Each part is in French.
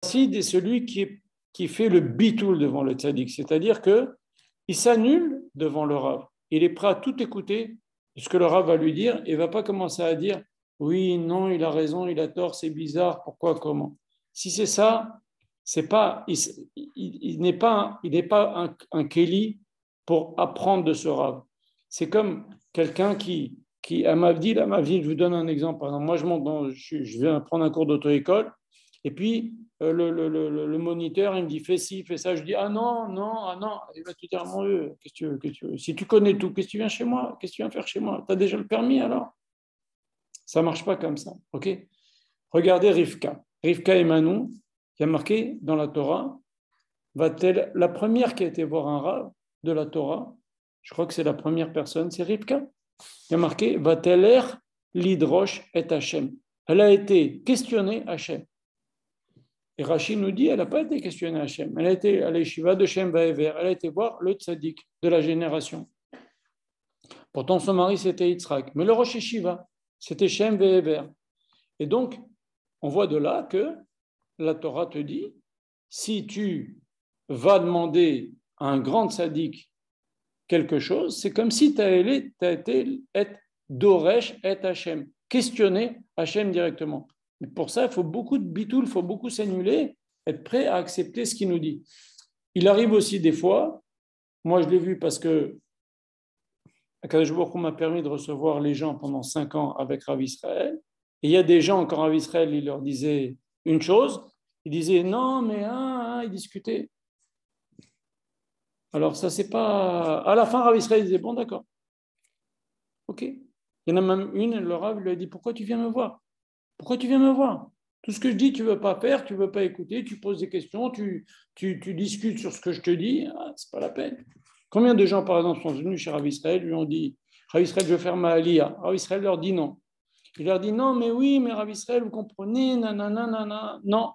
chassid est celui qui fait le bitoul devant le tzaddik, c'est-à-dire qu'il s'annule devant le Rav. Il est prêt à tout écouter ce que le Rav va lui dire et ne va pas commencer à dire oui, non, il a raison, il a tort, c'est bizarre, pourquoi, comment. Si c'est ça, c'est pas, il n'est pas, un Kéli pour apprendre de ce Rav. C'est comme quelqu'un à Mavdil, je vous donne un exemple. Par exemple, moi, je viens prendre un cours d'auto-école et puis le moniteur, il me dit fais ci, fais ça. Je dis ah non, non, ah non. Il va te dire mon Dieu, qu'est-ce que tu veux? Si tu connais tout, qu'est-ce que tu viens chez moi? Qu'est-ce que tu viens faire chez moi? Tu as déjà le permis alors? Ça ne marche pas comme ça. Ok. Regardez Rivka. Rivka et Manon, qui a marqué dans la Torah, la première qui a été voir un Rav de la Torah, je crois que c'est la première personne, c'est Rivka. Il y a marqué va-t-elle l'idrosh et Hachem. Elle a été questionnée Hachem. Et Rachid nous dit elle n'a pas été questionnée Hachem. Elle a été à l'Eshiva de Shem Vaever. Elle a été voir le tzaddik de la génération. Pourtant, son mari, c'était Yitzhak. Mais le Rosh Yeshiva, c'était Shem Vaever. Et donc, on voit de là que la Torah te dit si tu vas demander à un grand tzaddik quelque chose, c'est comme si tu as été Doresh et Hachem, questionner Hachem directement. Mais pour ça, il faut beaucoup de bitoul, il faut beaucoup s'annuler, être prêt à accepter ce qu'il nous dit. Il arrive aussi des fois, moi je l'ai vu parce que Akadosh Baruch Hu m'a permis de recevoir les gens pendant 5 ans avec Rav Israël, et il y a des gens, quand Rav Israël il leur disait une chose, ils disaient non, mais ils discutaient. Alors ça, c'est pas... À la fin, Rav Israël disait bon, d'accord. Ok. Il y en a même une, le Rav lui a dit pourquoi tu viens me voir? Pourquoi tu viens me voir? Tout ce que je dis, tu ne veux pas faire, tu ne veux pas écouter, tu poses des questions, tu discutes sur ce que je te dis, ce n'est pas la peine. Combien de gens, par exemple, sont venus chez Rav Israël, lui ont dit Rav Israël, je veux faire ma aliyah. Rav Israël leur dit non. Il leur dit non, mais oui, mais Rav Israël, vous comprenez, nanana, non.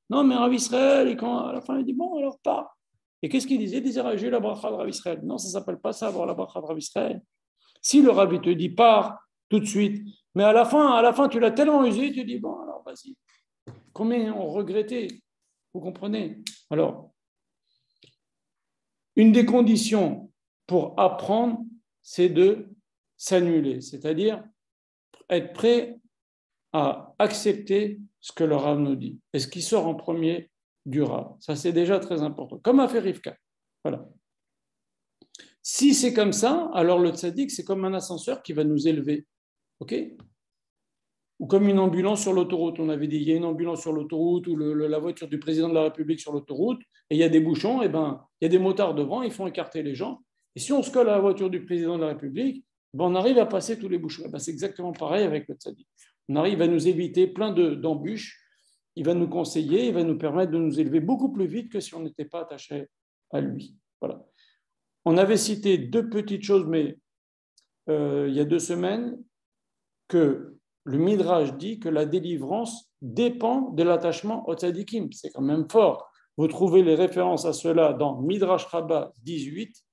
Non, mais Rav Israël, et quand à la fin, il dit bon, alors pas. Et qu'est-ce qu'il disait? Il disait j'ai la bracha de Rav Israël. Non, ça ne s'appelle pas ça, avoir la bracha de Rav Israël. Si le Rav te dit pars tout de suite, mais à la fin, tu l'as tellement usé, tu dis bon, alors vas-y. Combien ont regretté? Vous comprenez? Alors, une des conditions pour apprendre, c'est de s'annuler, c'est-à-dire être prêt à accepter ce que le Rav nous dit. Et ce qui sort en premier du Rav. Ça, c'est déjà très important. Comme a fait Rivka. Voilà. Si c'est comme ça, alors le tzaddik, c'est comme un ascenseur qui va nous élever. OK? Ou comme une ambulance sur l'autoroute. On avait dit, il y a une ambulance sur l'autoroute ou la voiture du président de la République sur l'autoroute, et il y a des bouchons, et il y a des motards devant, ils font écarter les gens. Et si on se colle à la voiture du président de la République, on arrive à passer tous les bouchons. C'est exactement pareil avec le tzaddik. On arrive à nous éviter plein d'embûches, il va nous conseiller, il va nous permettre de nous élever beaucoup plus vite que si on n'était pas attaché à lui. Voilà. On avait cité 2 petites choses, mais il y a 2 semaines, que le Midrash dit que la délivrance dépend de l'attachement au tzadikim. C'est quand même fort. Vous trouvez les références à cela dans Midrash Rabbah 18,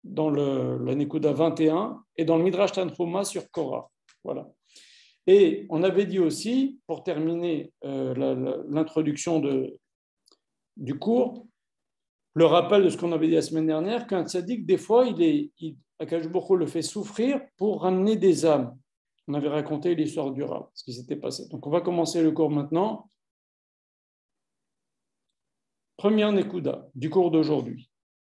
dans la Nekuda 21 et dans le Midrash Tanchuma sur Korah. Voilà. Et on avait dit aussi, pour terminer l'introduction du cours, le rappel de ce qu'on avait dit la semaine dernière, qu'un tzaddik, des fois, Akadosh Baruch Hu le fait souffrir pour ramener des âmes. On avait raconté l'histoire du Rav, ce qui s'était passé. Donc, on va commencer le cours maintenant. Première Nekuda du cours d'aujourd'hui.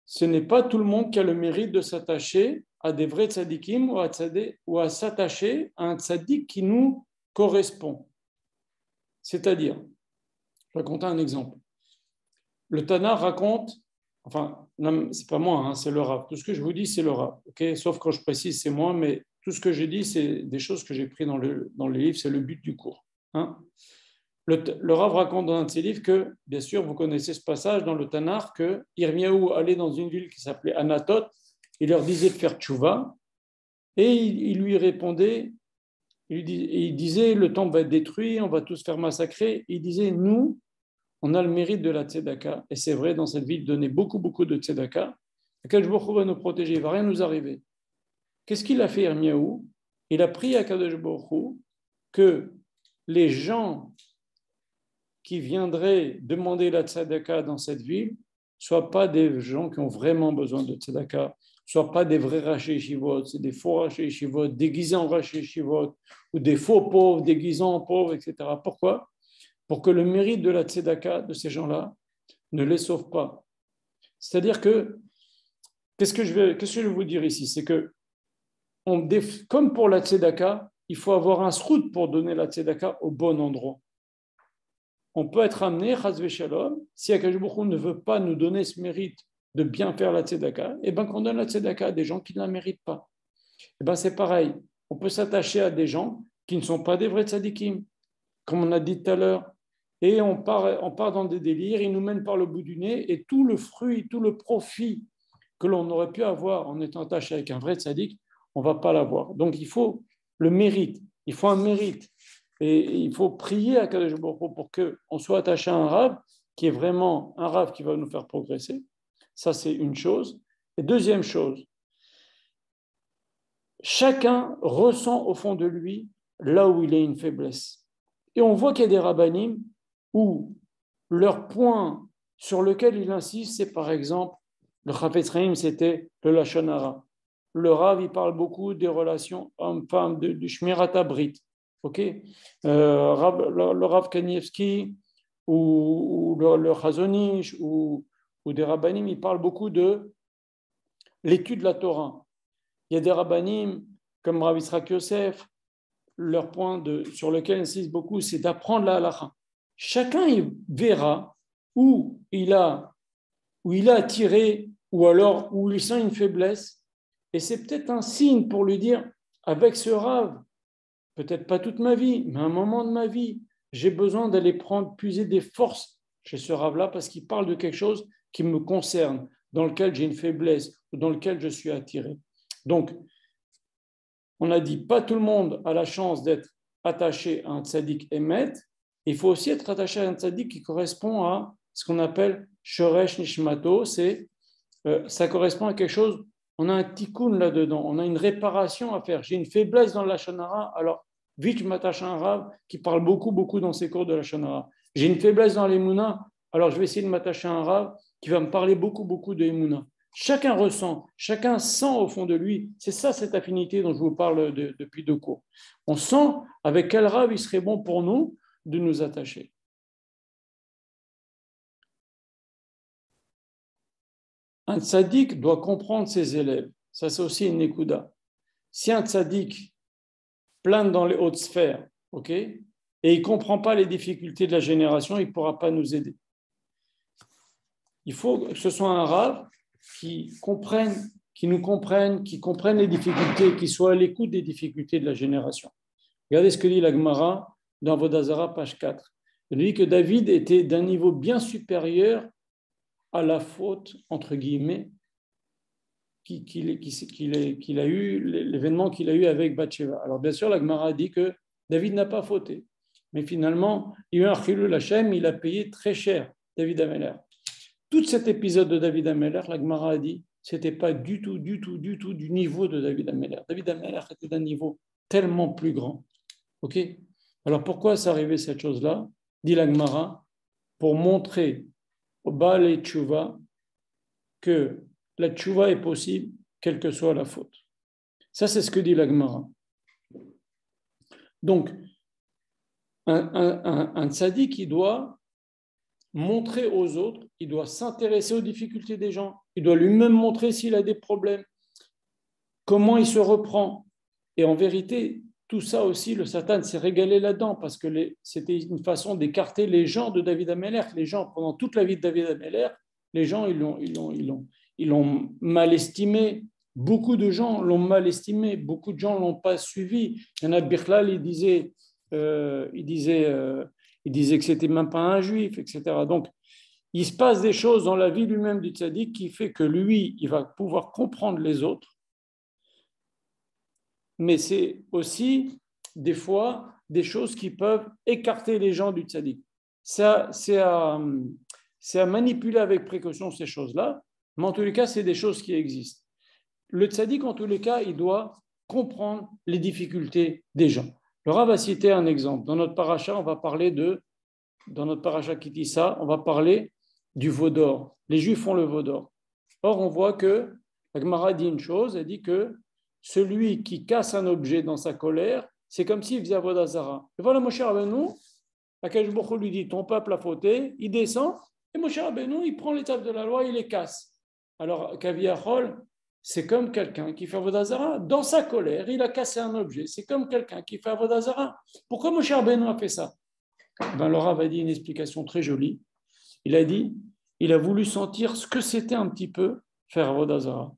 Ce n'est pas tout le monde qui a le mérite de s'attacher à des vrais tzadikim ou à s'attacher à un tzadik qui nous correspond. C'est-à-dire, je vais raconter un exemple. Le Tana raconte, enfin, non, c'est pas moi, c'est le Rav. Tout ce que je vous dis, c'est le Rav. Okay, sauf quand je précise, c'est moi, mais tout ce que j'ai dit, c'est des choses que j'ai prises dans le livre, c'est le but du cours. Hein. Le Rav raconte dans un de ses livres que, bien sûr, vous connaissez ce passage dans le Tanakh, que Yirmiyahu allait dans une ville qui s'appelait Anatot, il leur disait de faire tchouva, et il lui répondait, il disait, le temple va être détruit, on va tous faire massacrer. Il disait, nous, on a le mérite de la tzedaka, et c'est vrai, dans cette ville, donner beaucoup, beaucoup de tzedaka. Akadosh Baruch Hu va nous protéger, il ne va rien nous arriver. Qu'est-ce qu'il a fait, Yirmiyahu? Il a pris à Akadosh Baruch Hu que les gens qui viendraient demander la tzedaka dans cette ville ne soient pas des gens qui ont vraiment besoin de tzedaka, ne soient pas des vrais rachis yeshivot, c'est des faux rachis yeshivot, déguisés en rachis yeshivot, ou des faux pauvres déguisés en pauvres, etc. Pourquoi? Pour que le mérite de la tzedaka de ces gens-là ne les sauve pas. C'est-à-dire que, qu'est-ce que je vais vous dire ici? C'est que, comme pour la tzedaka, il faut avoir un srout pour donner la tzedaka au bon endroit. On peut être amené, chas v'shalom, si Akadosh Baruch Hu ne veut pas nous donner ce mérite de bien faire la tzedaka, et bien qu'on donne la tzedaka à des gens qui ne la méritent pas. Et bien c'est pareil, on peut s'attacher à des gens qui ne sont pas des vrais tzadikim, comme on a dit tout à l'heure, et on part dans des délires, ils nous mènent par le bout du nez, et tout le fruit, tout le profit que l'on aurait pu avoir en étant attaché avec un vrai tzadik, on ne va pas l'avoir. Donc il faut le mérite, il faut un mérite. Et il faut prier à Kadosh Baruch Hu pour qu'on soit attaché à un rave qui est vraiment un rave qui va nous faire progresser. Ça, c'est une chose. Et deuxième chose, chacun ressent au fond de lui là où il a une faiblesse. Et on voit qu'il y a des rabbanim où leur point sur lequel il insiste, c'est par exemple, le Chafetz Chaim, c'était le Lashon Hara. Le Rav, il parle beaucoup des relations hommes-femmes, du Shmirat HaBrit. Okay. Le Rav Kanievski ou le Chazon Ish ou des rabbanim, ils parlent beaucoup de l'étude de la Torah. Il y a des rabbanim comme Rav Yitzhak Yosef, leur point sur lequel ils insistent beaucoup, c'est d'apprendre la halakha. Chacun il verra où il a attiré ou alors où il sent une faiblesse, et c'est peut-être un signe pour lui dire, avec ce Rav, peut-être pas toute ma vie, mais un moment de ma vie, j'ai besoin d'aller puiser des forces chez ce Rav-là parce qu'il parle de quelque chose qui me concerne, dans lequel j'ai une faiblesse ou dans lequel je suis attiré. Donc, on a dit, pas tout le monde a la chance d'être attaché à un tzaddik émet. Il faut aussi être attaché à un tzaddik qui correspond à ce qu'on appelle shoresh nishmato. Ça correspond à quelque chose. On a un tikkun là-dedans, on a une réparation à faire. J'ai une faiblesse dans la Lashon Hara, alors vite je m'attache à un Rav qui parle beaucoup dans ses cours de la Lashon Hara. J'ai une faiblesse dans l'Emouna, alors je vais essayer de m'attacher à un Rav qui va me parler beaucoup de Emouna. Chacun ressent, chacun sent au fond de lui, c'est ça cette affinité dont je vous parle depuis 2 cours. On sent avec quel Rav il serait bon pour nous de nous attacher. Un tzaddik doit comprendre ses élèves. Ça, c'est aussi une nekuda. Si un tzaddik plane dans les hautes sphères, ok, et il ne comprend pas les difficultés de la génération, il ne pourra pas nous aider. Il faut que ce soit un rav qui nous comprenne, qui comprenne les difficultés, qui soit à l'écoute des difficultés de la génération. Regardez ce que dit la Gemara dans Vodazara, page 4. Il dit que David était d'un niveau bien supérieur à la faute, entre guillemets, qu'il a eu, l'événement qu'il a eu avec Bathsheba. Alors bien sûr, la Gemara dit que David n'a pas fauté, mais finalement, il y a eu un chilul Hashem, il a payé très cher, David Ameller. Tout cet épisode de David Ameller, la Gemara a dit, c'était pas du tout du niveau de David Ameller. David Ameller était d'un niveau tellement plus grand. Ok. Alors pourquoi s'est arrivé cette chose-là? Dit la Gemara, pour montrer au Baal et Tchouva que la Tchouva est possible, quelle que soit la faute. Ça, c'est ce que dit la Gemara. Donc, un tzaddik, il doit montrer aux autres, il doit s'intéresser aux difficultés des gens, il doit lui-même montrer s'il a des problèmes, comment il se reprend. Et en vérité, tout ça aussi, le Satan s'est régalé là-dedans parce que c'était une façon d'écarter les gens de David Ameller. Les gens, pendant toute la vie de David Ameller, les gens, ils l'ont mal estimé. Beaucoup de gens l'ont mal estimé. Beaucoup de gens ne l'ont pas suivi. Il y en a, Birklal, il disait que c'était même pas un juif, etc. Donc, il se passe des choses dans la vie lui-même du tzaddik qui fait que lui, il va pouvoir comprendre les autres. Mais c'est aussi, des fois, des choses qui peuvent écarter les gens du tzaddik. C'est à manipuler avec précaution ces choses-là, mais en tous les cas, c'est des choses qui existent. Le tzaddik, en tous les cas, il doit comprendre les difficultés des gens. Le Rav va citer un exemple. Dans notre paracha, on va parler de dans notre paracha qui dit ça, on va parler du veau d'or. Les Juifs font le veau d'or. Or, on voit que la Gemara dit une chose, elle dit que celui qui casse un objet dans sa colère, c'est comme s'il faisait avodah zara. Et voilà Moshe Rabbeinu, Akadosh Baruch Hu lui dit, ton peuple a fauté, il descend, et Moshe Rabbeinu, il prend les tables de la loi, il les casse. Alors, Kaviachol, c'est comme quelqu'un qui fait avodah zara. Dans sa colère, il a cassé un objet. C'est comme quelqu'un qui fait avodah zara. Pourquoi Moshe Rabbeinu a fait ça? Le Rav a dit une explication très jolie. Il a dit, il a voulu sentir ce que c'était un petit peu faire avodah zara,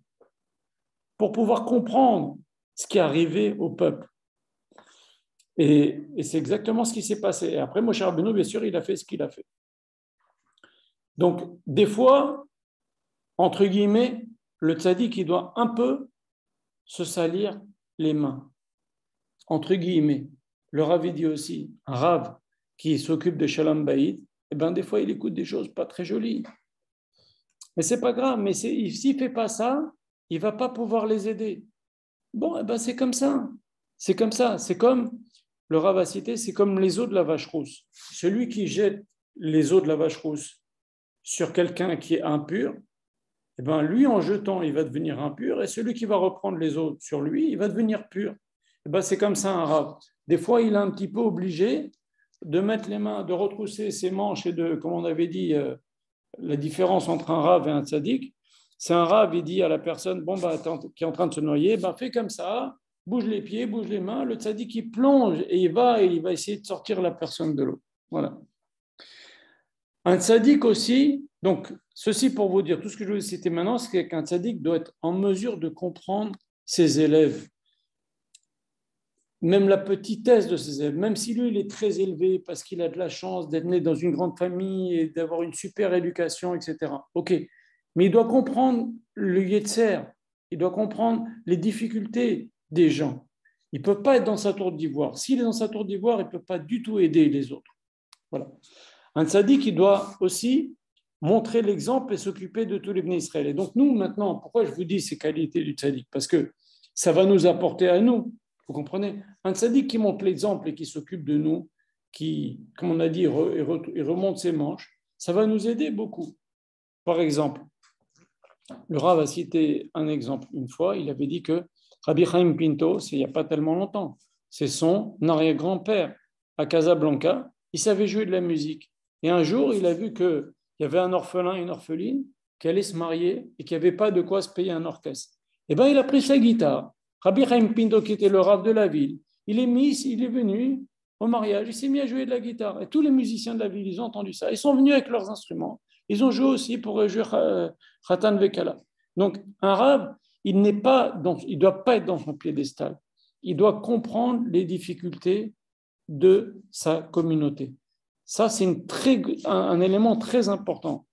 pour pouvoir comprendre ce qui est arrivé au peuple. Et c'est exactement ce qui s'est passé. Et après, Moshe Rabbeinu, bien sûr, il a fait ce qu'il a fait. Donc, des fois, entre guillemets, le tzaddik, il doit un peu se salir les mains. Entre guillemets. Le Rav dit aussi, un Rav qui s'occupe de Shalom Bayit, eh ben, des fois, il écoute des choses pas très jolies. Mais ce n'est pas grave. Mais s'il ne fait pas ça, il ne va pas pouvoir les aider. Bon, eh ben, c'est comme ça. C'est comme ça. C'est comme, le Rav a cité, c'est comme les os de la vache rousse. Celui qui jette les os de la vache rousse sur quelqu'un qui est impur, eh ben, lui, en jetant, il va devenir impur. Et celui qui va reprendre les os sur lui, il va devenir pur. Eh ben, c'est comme ça un Rav. Des fois, il est un petit peu obligé de mettre les mains, de retrousser ses manches et de, comme on avait dit, la différence entre un Rav et un tzaddik. C'est un Rav, il dit à la personne, bon, bah, attends, qui est en train de se noyer, bah, fais comme ça, bouge les pieds, bouge les mains. Le tzaddik, il plonge et il va essayer de sortir la personne de l'eau. Voilà. Un tzaddik aussi, donc, ceci pour vous dire, tout ce que je vais citer maintenant, c'est qu'un tzaddik doit être en mesure de comprendre ses élèves. Même la petitesse de ses élèves, même si lui, il est très élevé parce qu'il a de la chance d'être né dans une grande famille et d'avoir une super éducation, etc. OK. Mais il doit comprendre le yetzer, il doit comprendre les difficultés des gens. Il ne peut pas être dans sa tour d'ivoire. S'il est dans sa tour d'ivoire, il ne peut pas du tout aider les autres. Voilà. Un tzaddik, il doit aussi montrer l'exemple et s'occuper de tous les bénis Israël. Et donc nous, maintenant, pourquoi je vous dis ces qualités du tzaddik? Parce que ça va nous apporter à nous. Vous comprenez? Un tzaddik qui montre l'exemple et qui s'occupe de nous, qui, comme on a dit, il remonte ses manches, ça va nous aider beaucoup. Par exemple, le Rav a cité un exemple une fois, il avait dit que Rabbi Chaim Pinto, c'est il n'y a pas tellement longtemps, c'est son arrière-grand-père à Casablanca, il savait jouer de la musique. Et un jour, il a vu qu'il y avait un orphelin et une orpheline qui allaient se marier et qui n'avaient pas de quoi se payer un orchestre. Et bien, il a pris sa guitare. Rabbi Chaim Pinto, qui était le Rav de la ville, il est venu au mariage, il s'est mis à jouer de la guitare. Et tous les musiciens de la ville, ils ont entendu ça. Ils sont venus avec leurs instruments. Ils ont joué aussi pour jouer Khatan Vekala. Donc, un Rav, il ne doit pas être dans son piédestal. Il doit comprendre les difficultés de sa communauté. Ça, c'est un élément très important.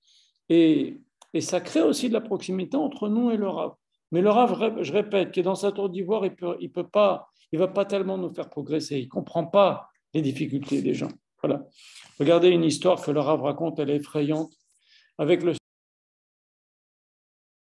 Et ça crée aussi de la proximité entre nous et le Rav. Mais le Rav, je répète, qui est dans sa tour d'ivoire, il va pas tellement nous faire progresser. Il ne comprend pas les difficultés des gens. Voilà. Regardez une histoire que le Rav raconte, elle est effrayante. Avec le